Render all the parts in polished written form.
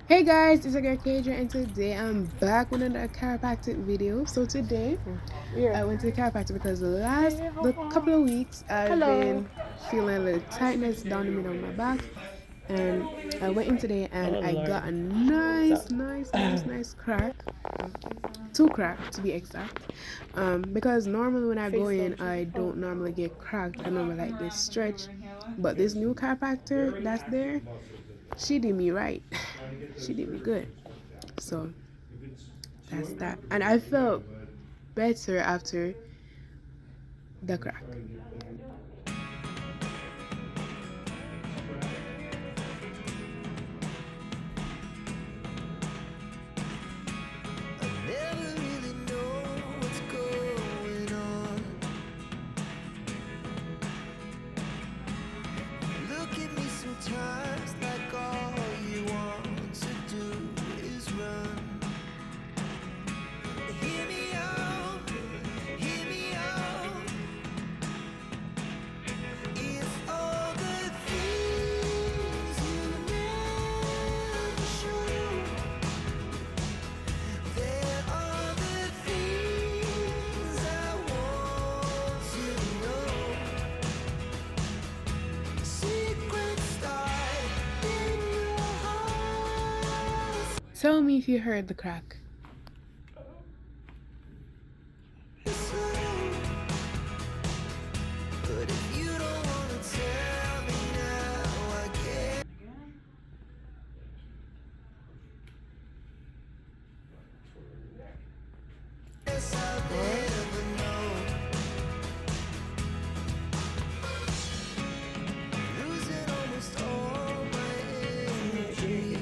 Hey guys, it's your girl Kadra, and today I'm back with another chiropractic video. So today I went to the chiropractor because the couple of weeks I've Hello. been feeling a little tightness down the middle of my back, and I went in today and Oh I got Lord. a nice crack, two crack to be exact. Because normally when I go in, I don't normally get cracked. I normally like this stretch, but this new chiropractor that's there, she did me right. She did me good. So that's that. And I felt better after the crack. Never really know what's going on. Look at me sometimes like all you want to do is run. Hear me out, hear me out. It's all the things you never show. There are the things I want to know. Secrets start in your heart. Tell me if you heard the crack. But if you don't wanna tell me now, I guess I'll never know. Losing almost all my energy.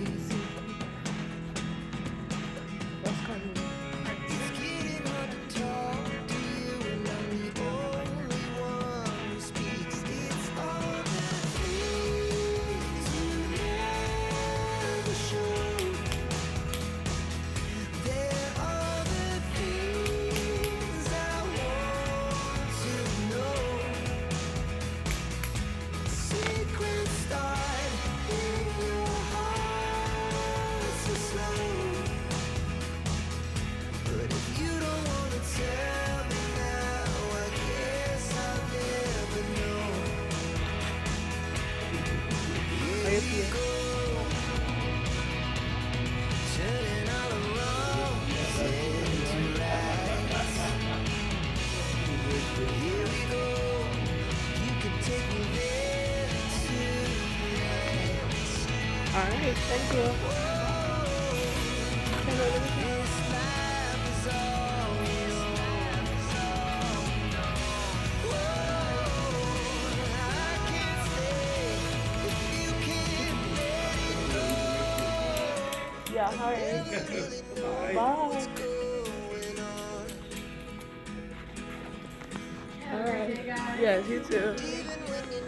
It's getting hard to talk to you, and I'm the only one who speaks. It's all the things you never show. There are the things I want to know. Secrets start in your heart so slow. But if you don't wanna tell me now, I guess I'll never know. Here we go, turning all around into lights. Here we go, you can take me there tonight. Alright, thank you. This life is all yours. I can't stay if you can't let it go. Yeah, alright. Really know Bye. what's going on. Alright. Yes, you too. Even when you